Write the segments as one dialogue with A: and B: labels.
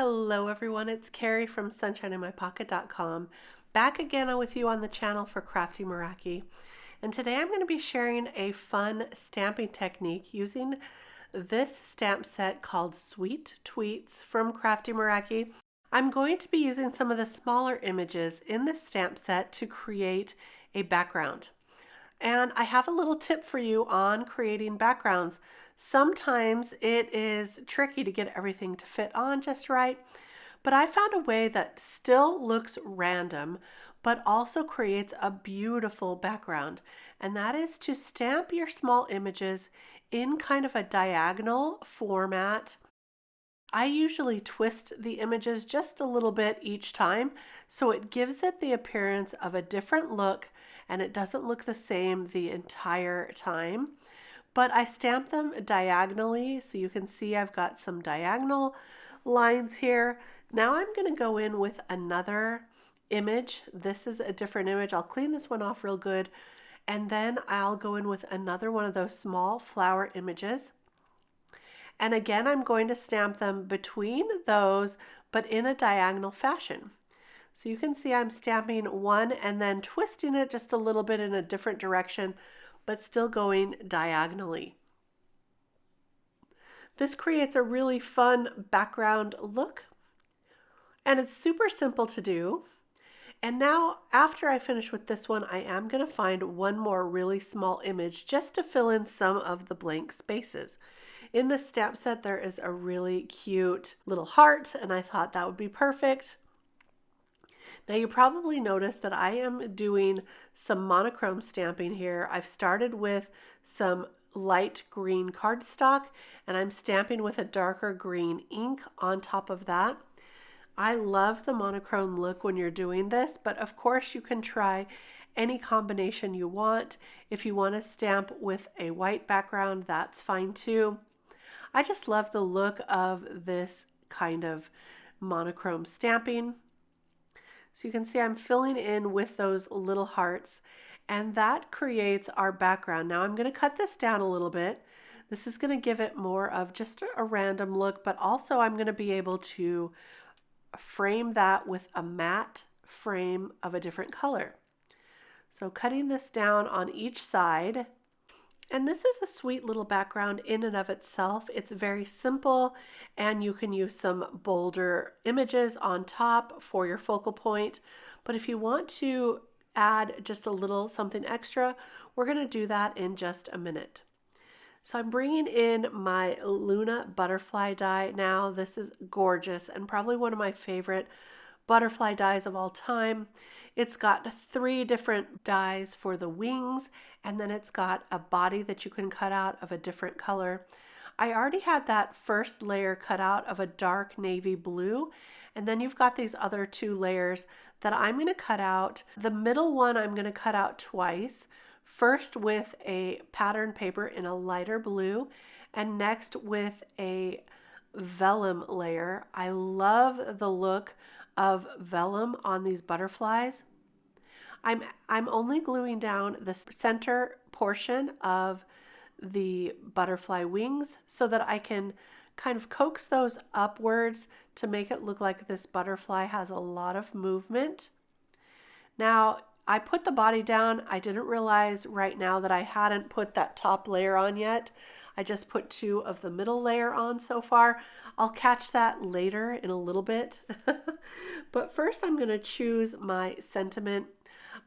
A: Hello everyone, it's Kari from sunshineinmypocket.com, back again with you on the channel for Crafty Meraki. And today I'm going to be sharing a fun stamping technique using this stamp set called Sweet Tweets from Crafty Meraki. I'm going to be using some of the smaller images in this stamp set to create a background. And I have a little tip for you on creating backgrounds. Sometimes it is tricky to get everything to fit on just right, but I found a way that still looks random, but also creates a beautiful background. And that is to stamp your small images in kind of a diagonal format. I usually twist the images just a little bit each time, so it gives it the appearance of a different look and it doesn't look the same the entire time. But I stamp them diagonally, so you can see I've got some diagonal lines here. Now I'm going to go in with another image. This is a different image. I'll clean this one off real good, and then I'll go in with another one of those small flower images. And again, I'm going to stamp them between those, but in a diagonal fashion. So you can see I'm stamping one and then twisting it just a little bit in a different direction, but still going diagonally. This creates a really fun background look, and it's super simple to do. And now, after I finish with this one, I am going to find one more really small image just to fill in some of the blank spaces. In this stamp set, there is a really cute little heart, and I thought that would be perfect. Now you probably noticed that I am doing some monochrome stamping here. I've started with some light green cardstock and I'm stamping with a darker green ink on top of that. I love the monochrome look when you're doing this, but of course you can try any combination you want. If you want to stamp with a white background, that's fine too. I just love the look of this kind of monochrome stamping. So you can see I'm filling in with those little hearts, and that creates our background. Now I'm going to cut this down a little bit. This is going to give it more of just a random look, but also I'm going to be able to frame that with a matte frame of a different color. So cutting this down on each side. And this is a sweet little background in and of itself. It's very simple, and you can use some bolder images on top for your focal point. But if you want to add just a little something extra, we're going to do that in just a minute. So I'm bringing in my Luna butterfly die now. This is gorgeous and probably one of my favorite butterfly dies of all time. It's got 3 different dies for the wings, and then it's got a body that you can cut out of a different color. I already had that first layer cut out of a dark navy blue, and then you've got these other 2 layers that I'm going to cut out. The middle one I'm going to cut out twice, first with a pattern paper in a lighter blue, and next with a vellum layer. I love the look of vellum on these butterflies. I'm only gluing down the center portion of the butterfly wings so that I can kind of coax those upwards to make it look like this butterfly has a lot of movement. Now, I put the body down. I didn't realize right now that I hadn't put that top layer on yet. I just put 2 of the middle layer on so far. I'll catch that later in a little bit. But first I'm going to choose my sentiment.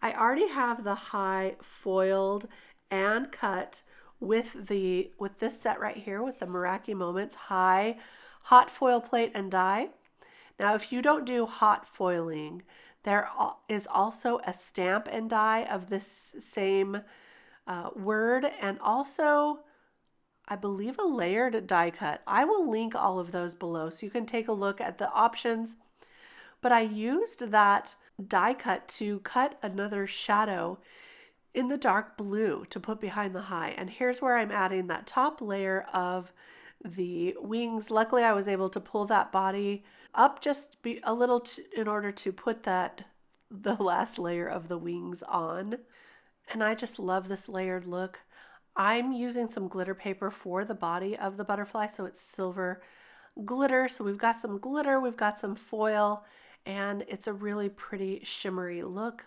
A: I already have the high foiled and cut with this set right here with the Meraki Moments high hot foil plate and die. Now if you don't do hot foiling, there is also a stamp and die of this same word, and also I believe a layered die cut. I will link all of those below so you can take a look at the options. But I used that die cut to cut another shadow in the dark blue to put behind the high. And here's where I'm adding that top layer of the wings. Luckily, I was able to pull that body up just a little in order to put the last layer of the wings on. And I just love this layered look. I'm using some glitter paper for the body of the butterfly, so it's silver glitter. So we've got some glitter, we've got some foil, and it's a really pretty shimmery look.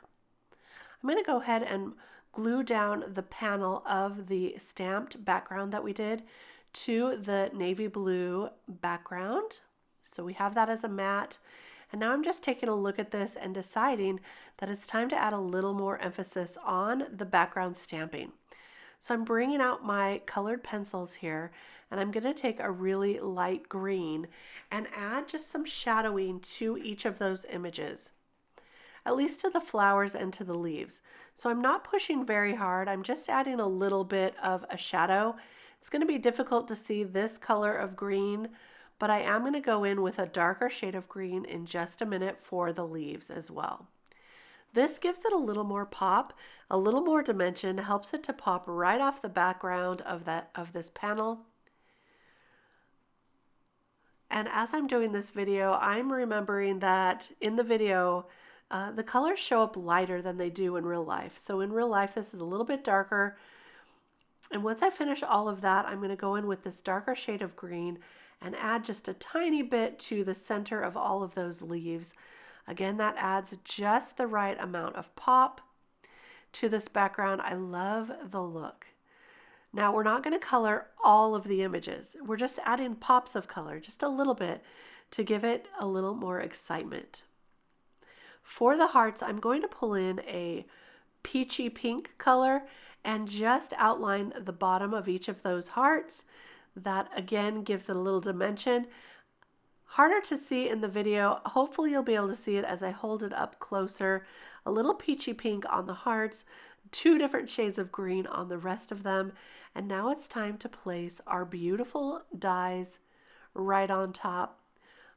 A: I'm going to go ahead and glue down the panel of the stamped background that we did to the navy blue background. So we have that as a matte. And now I'm just taking a look at this and deciding that it's time to add a little more emphasis on the background stamping. So I'm bringing out my colored pencils here, and I'm going to take a really light green and add just some shadowing to each of those images, at least to the flowers and to the leaves. So I'm not pushing very hard. I'm just adding a little bit of a shadow. It's going to be difficult to see this color of green, but I am going to go in with a darker shade of green in just a minute for the leaves as well. This gives it a little more pop, a little more dimension, helps it to pop right off the background of this panel. And as I'm doing this video, I'm remembering that in the video, the colors show up lighter than they do in real life. So in real life, this is a little bit darker. And once I finish all of that, I'm going to go in with this darker shade of green and add just a tiny bit to the center of all of those leaves. Again, that adds just the right amount of pop to this background. I love the look. Now, we're not going to color all of the images. We're just adding pops of color, just a little bit, to give it a little more excitement. For the hearts, I'm going to pull in a peachy pink color and just outline the bottom of each of those hearts. That again gives it a little dimension. Harder to see in the video. Hopefully you'll be able to see it as I hold it up closer. A little peachy pink on the hearts, 2 different shades of green on the rest of them. And now it's time to place our beautiful dies right on top.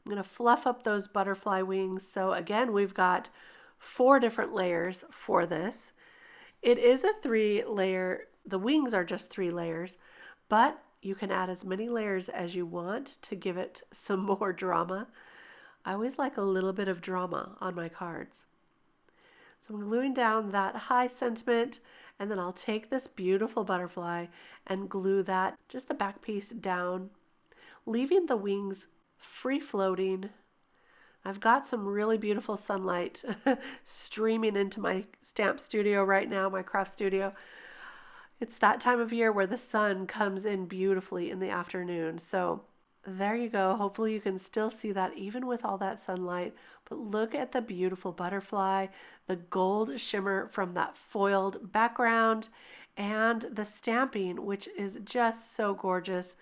A: I'm going to fluff up those butterfly wings. So again, we've got 4 different layers for this. It is a 3-layer, the wings are just 3 layers, but you can add as many layers as you want to give it some more drama. I always like a little bit of drama on my cards. So I'm gluing down that high sentiment, and then I'll take this beautiful butterfly and glue that, just the back piece down, leaving the wings free floating. I've got some really beautiful sunlight streaming into my stamp studio right now, my craft studio. It's that time of year where the sun comes in beautifully in the afternoon. So there you go. Hopefully you can still see that even with all that sunlight. But look at the beautiful butterfly, the gold shimmer from that foiled background, and the stamping, which is just so gorgeous.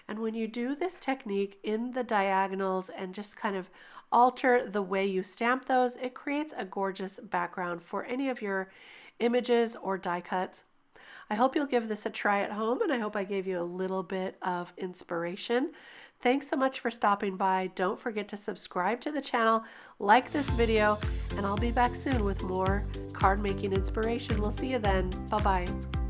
A: And when you do this technique in the diagonals and just kind of alter the way you stamp those, it creates a gorgeous background for any of your images or die cuts. I hope you'll give this a try at home, and I hope I gave you a little bit of inspiration. Thanks so much for stopping by. Don't forget to subscribe to the channel, like this video, and I'll be back soon with more card making inspiration. We'll see you then. Bye-bye.